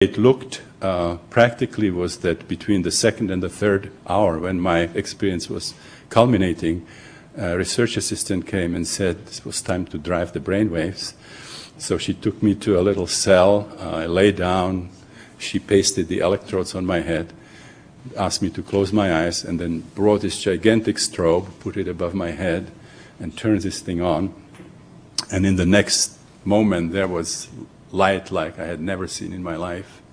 it looked practically was that between the second and the third hour, when my experience was culminating, a research assistant came and said it was time to drive the brain waves. So she took me to a little cell. I lay down. She pasted the electrodes on my head, asked me to close my eyes, and then brought this gigantic strobe, put it above my head, and turned this thing on. And in the next moment, there was light like I had never seen in my life.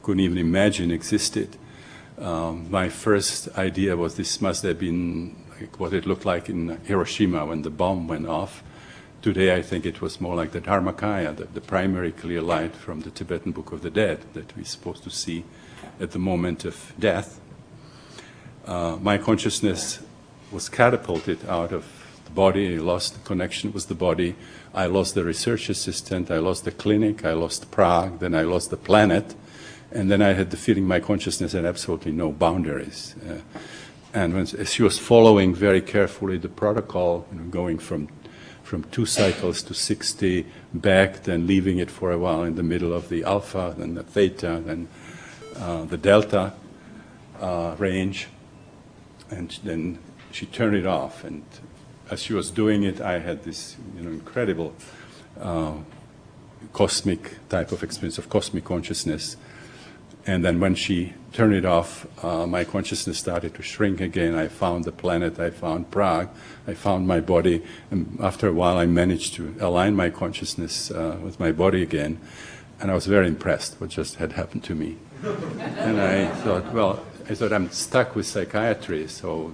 Couldn't even imagine existed. My first idea was this must have been like what it looked like in Hiroshima when the bomb went off. Today I think it was more like the Dharmakaya, the primary clear light from the Tibetan Book of the Dead that we're supposed to see at the moment of death. My consciousness was catapulted out of the body. I lost the connection with the body. I lost the research assistant. I lost the clinic. I lost Prague. Then I lost the planet. And then I had the feeling my consciousness had absolutely no boundaries. And as she was following very carefully the protocol, going from 2 cycles to 60 back, then leaving it for a while in the middle of the alpha, then the theta, then the delta range, and then she turned it off. And as she was doing it, I had this incredible cosmic type of experience of cosmic consciousness. And then when she turned it off, my consciousness started to shrink again. I found the planet, I found Prague, I found my body, and after a while I managed to align my consciousness with my body again, and I was very impressed what just had happened to me. And I thought, I'm stuck with psychiatry, so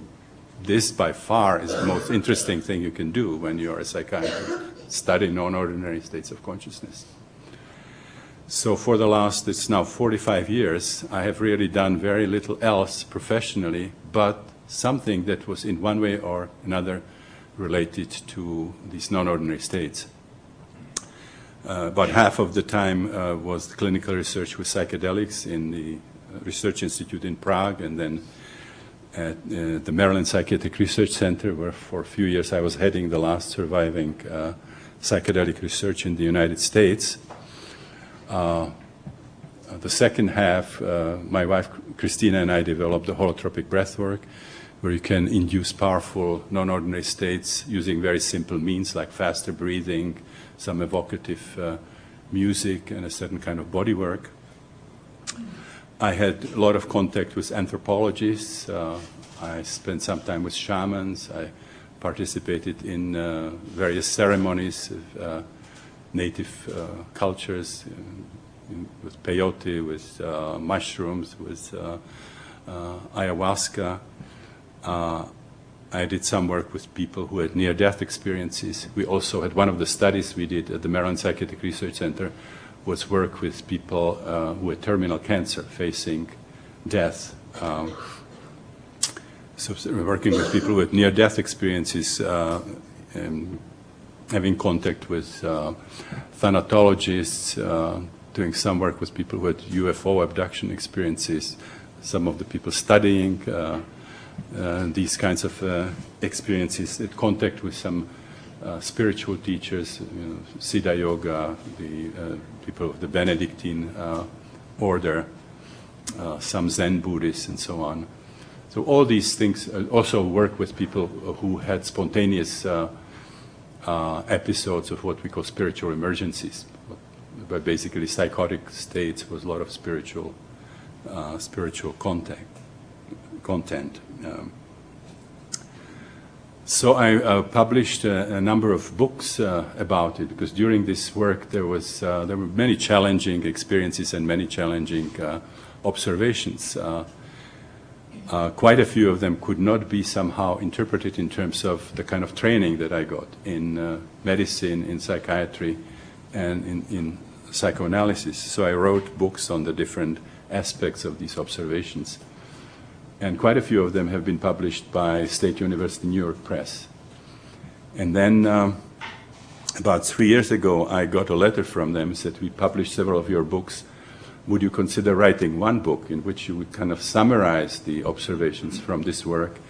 this by far is the most interesting thing you can do when you're a psychiatrist, study non-ordinary states of consciousness. So for the last, it's now 45 years, I have really done very little else professionally, but something that was in one way or another related to these non-ordinary states. About half of the time was clinical research with psychedelics in the Research Institute in Prague, and then at the Maryland Psychiatric Research Center, where for a few years I was heading the last surviving psychedelic research in the United States. The second half, my wife Christina and I developed the holotropic breathwork, where you can induce powerful non-ordinary states using very simple means like faster breathing, some evocative music, and a certain kind of body work. I had a lot of contact with anthropologists. I spent some time with shamans. I participated in various ceremonies of native cultures, with peyote, with mushrooms, with ayahuasca. I did some work with people who had near-death experiences. We also had one of the studies we did at the Maryland Psychiatric Research Center was work with people who had terminal cancer facing death. So we're working with people with near-death experiences, and having contact with thanatologists, doing some work with people who had UFO abduction experiences, some of the people studying these kinds of experiences, in contact with some spiritual teachers, Siddha Yoga, the people of the Benedictine order, some Zen Buddhists, and so on. So all these things, also work with people who had spontaneous episodes of what we call spiritual emergencies, but basically psychotic states with a lot of spiritual content. So I published a number of books about it, because during this work there were many challenging experiences and many challenging observations. Quite a few of them could not be somehow interpreted in terms of the kind of training that I got in medicine, in psychiatry, and in psychoanalysis. So I wrote books on the different aspects of these observations. And quite a few of them have been published by State University New York Press. And then about 3 years ago, I got a letter from them that said, we published several of your books. Would you consider writing one book in which you would kind of summarize the observations from this work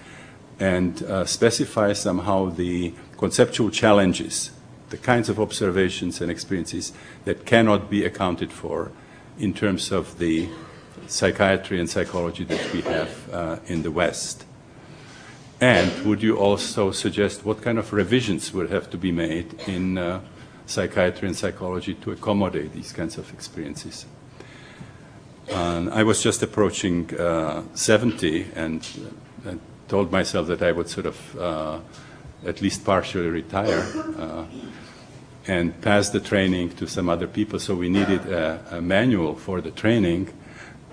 and specify somehow the conceptual challenges, the kinds of observations and experiences that cannot be accounted for in terms of the psychiatry and psychology that we have in the West? And would you also suggest what kind of revisions would have to be made in psychiatry and psychology to accommodate these kinds of experiences? I was just approaching 70 and told myself that I would sort of at least partially retire and pass the training to some other people. So we needed a manual for the training.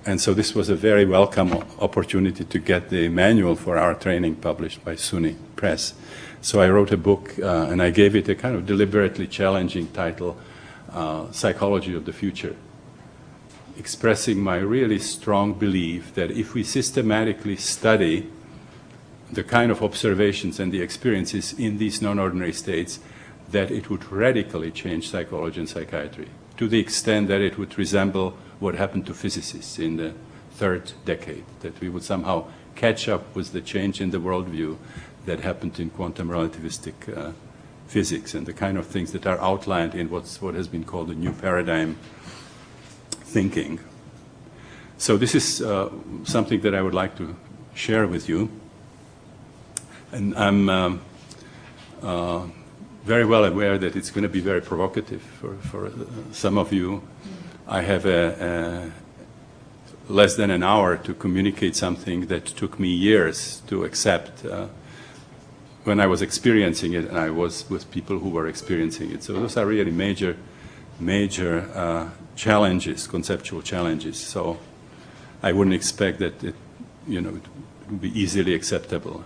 And so this was a very welcome opportunity to get the manual for our training published by SUNY Press. So I wrote a book and I gave it a kind of deliberately challenging title, Psychology of the Future, expressing my really strong belief that if we systematically study the kind of observations and the experiences in these non-ordinary states, that it would radically change psychology and psychiatry, to the extent that it would resemble what happened to physicists in the third decade, that we would somehow catch up with the change in the worldview that happened in quantum relativistic physics and the kind of things that are outlined in what has been called the new paradigm thinking. So this is something that I would like to share with you. And I'm very well aware that it's going to be very provocative for some of you. I have less than an hour to communicate something that took me years to accept when I was experiencing it and I was with people who were experiencing it. So those are really major challenges, conceptual challenges. So I wouldn't expect that it would be easily acceptable.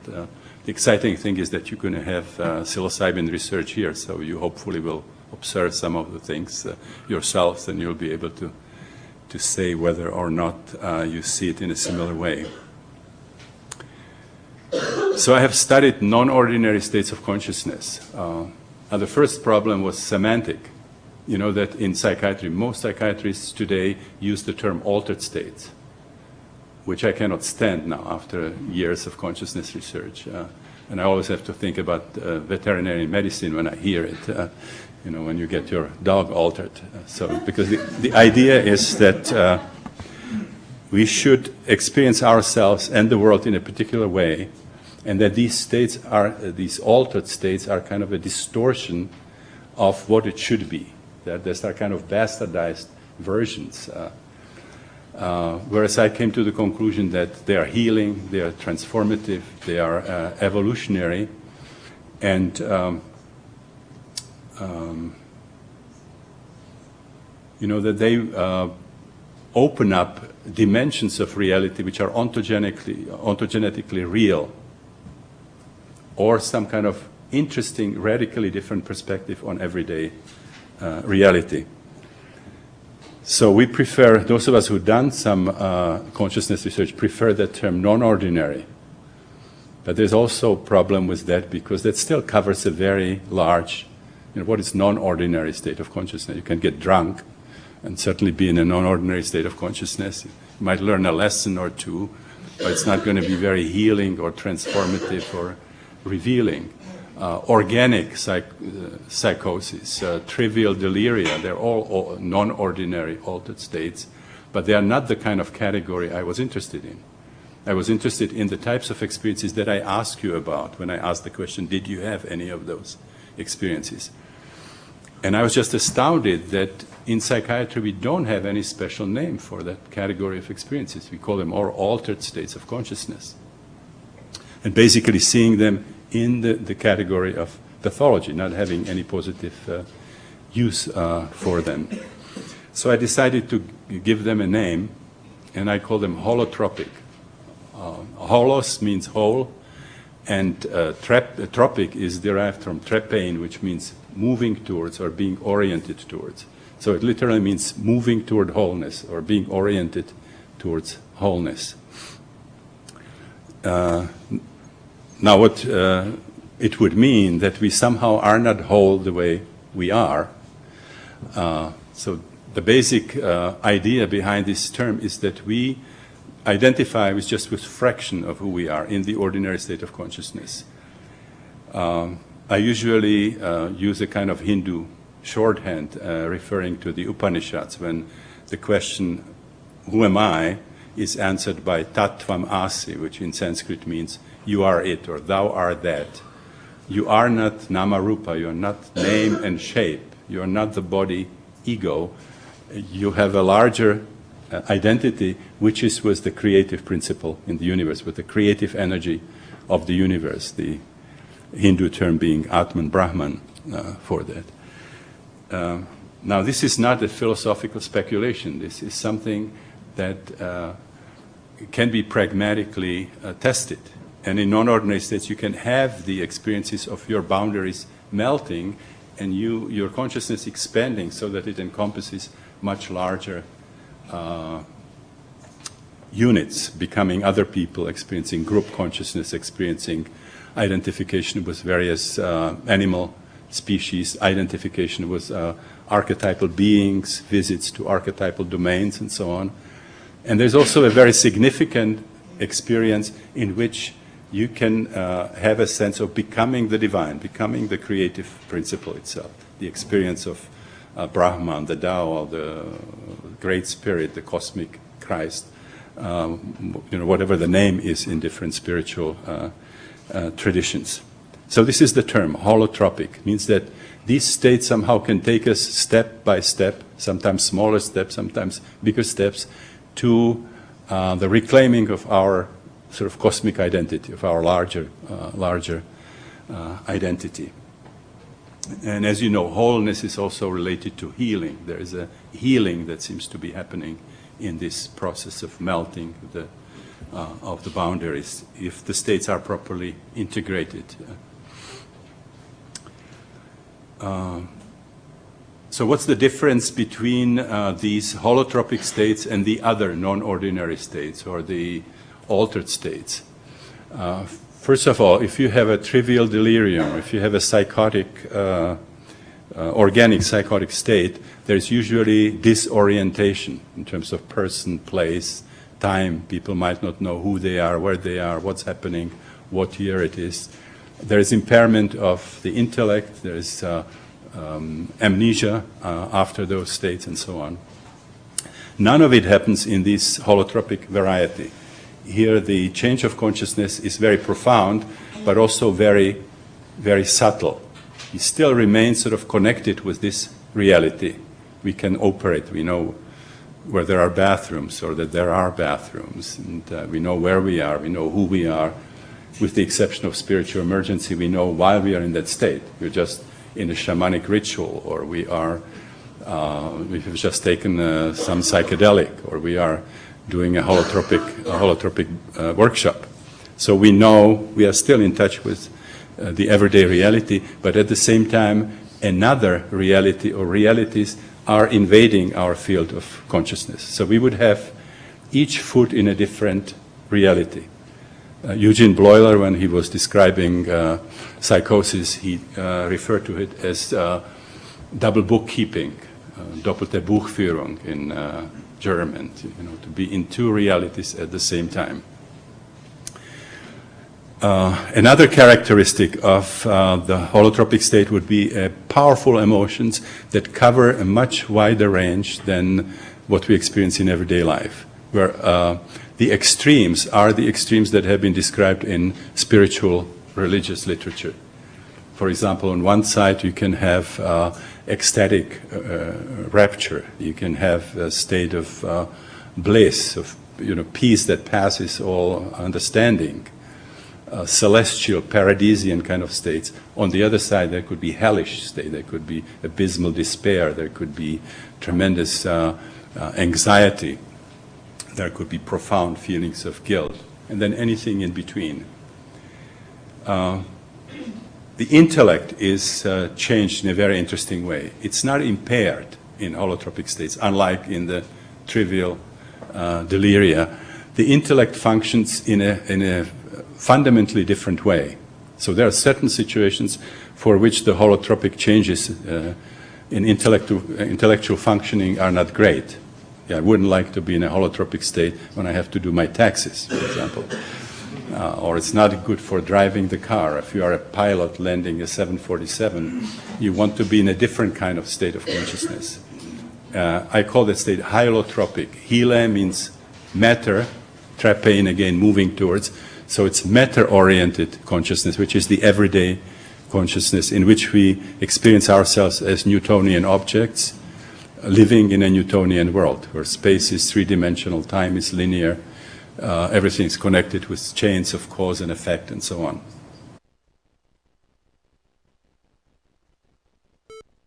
But, the exciting thing is that you're going to have psilocybin research here, so you hopefully will observe some of the things yourselves, and you'll be able to say whether or not you see it in a similar way. So I have studied non-ordinary states of consciousness. The first problem was semantic. You know that in psychiatry, most psychiatrists today use the term altered states, which I cannot stand now after years of consciousness research. And I always have to think about veterinary medicine when I hear it, when you get your dog altered. Because the idea is that we should experience ourselves and the world in a particular way, and that these altered states are kind of a distortion of what it should be. That these are kind of bastardized versions. Whereas I came to the conclusion that they are healing, they are transformative, they are evolutionary, and that they open up dimensions of reality which are ontogenetically real, or some kind of interesting, radically different perspective on everyday reality. So we prefer, those of us who've done some consciousness research, prefer that term non-ordinary. But there's also a problem with that because that still covers a very large, what is non-ordinary state of consciousness. You can get drunk and certainly be in a non-ordinary state of consciousness. You might learn a lesson or two, but it's not going to be very healing or transformative or revealing. Organic psychosis, trivial deliria, they're all non-ordinary altered states, but they are not the kind of category I was interested in. I was interested in the types of experiences that I asked you about when I asked the question, did you have any of those experiences? And I was just astounded that in psychiatry we don't have any special name for that category of experiences. We call them all altered states of consciousness. And basically seeing them in the category of pathology, not having any positive use for them. So I decided to give them a name, and I call them holotropic. Holos means whole, and tropic is derived from trepein, which means moving towards or being oriented towards. So it literally means moving toward wholeness or being oriented towards wholeness. Now, what it would mean that we somehow are not whole the way we are. So the basic idea behind this term is that we identify with just with fraction of who we are in the ordinary state of consciousness. I usually use a kind of Hindu shorthand referring to the Upanishads when the question, who am I, is answered by tattvam asi, which in Sanskrit means you are it, or thou art that. You are not nama rupa, you are not name and shape, you are not the body ego. You have a larger identity, which is with the creative principle in the universe, with the creative energy of the universe, the Hindu term being Atman Brahman for that. Now, this is not a philosophical speculation. This is something that can be pragmatically tested. And in non-ordinary states, you can have the experiences of your boundaries melting and your consciousness expanding so that it encompasses much larger units, becoming other people, experiencing group consciousness, experiencing identification with various animal species, identification with archetypal beings, visits to archetypal domains, and so on. And there's also a very significant experience in which you can have a sense of becoming the divine, becoming the creative principle itself, the experience of Brahman, the Tao, the Great Spirit, the cosmic Christ, whatever the name is in different spiritual traditions. So this is the term, holotropic, means that these states somehow can take us step by step, sometimes smaller steps, sometimes bigger steps, to the reclaiming of our sort of cosmic identity, of our larger identity. And as you know, wholeness is also related to healing. There is a healing that seems to be happening in this process of melting of the boundaries, if the states are properly integrated. So what's the difference between these holotropic states and the other non-ordinary states, or the altered states? First of all, if you have a trivial delirium, if you have a psychotic, organic psychotic state, there's usually disorientation in terms of person, place, time. People might not know who they are, where they are, what's happening, what year it is. There is impairment of the intellect, there is amnesia after those states, and so on. None of it happens in this holotropic variety. Here the change of consciousness is very profound, but also very, very subtle. He still remains sort of connected with this reality. We can operate, we know where there are bathrooms, or that there are bathrooms, and we know where we are, we know who we are. With the exception of spiritual emergency, we know why we are in that state. We're just in a shamanic ritual, or we've just taken some psychedelic, or we are doing a holotropic workshop. So we know we are still in touch with the everyday reality, but at the same time, another reality or realities are invading our field of consciousness. So we would have each foot in a different reality. Eugene Bleuler, when he was describing psychosis, he referred to it as double bookkeeping, doppelte Buchführung in German, to be in two realities at the same time. Another characteristic of the holotropic state would be powerful emotions that cover a much wider range than what we experience in everyday life, where the extremes are the extremes that have been described in spiritual religious literature. For example, on one side you can have ecstatic rapture, you can have a state of bliss, of peace that passes all understanding, celestial, paradisian kind of states. On the other side, there could be hellish state, there could be abysmal despair, there could be tremendous anxiety, there could be profound feelings of guilt, and then anything in between. The intellect is changed in a very interesting way. It's not impaired in holotropic states, unlike in the trivial deliria. The intellect functions in a fundamentally different way. So there are certain situations for which the holotropic changes in intellectual functioning are not great. Yeah, I wouldn't like to be in a holotropic state when I have to do my taxes, for example. Or it's not good for driving the car. If you are a pilot landing a 747, you want to be in a different kind of state of consciousness. I call that state holotropic. Hele means matter, trapein again, moving towards. So it's matter-oriented consciousness, which is the everyday consciousness in which we experience ourselves as Newtonian objects, living in a Newtonian world, where space is three-dimensional, time is linear, everything is connected with chains of cause and effect, and so on.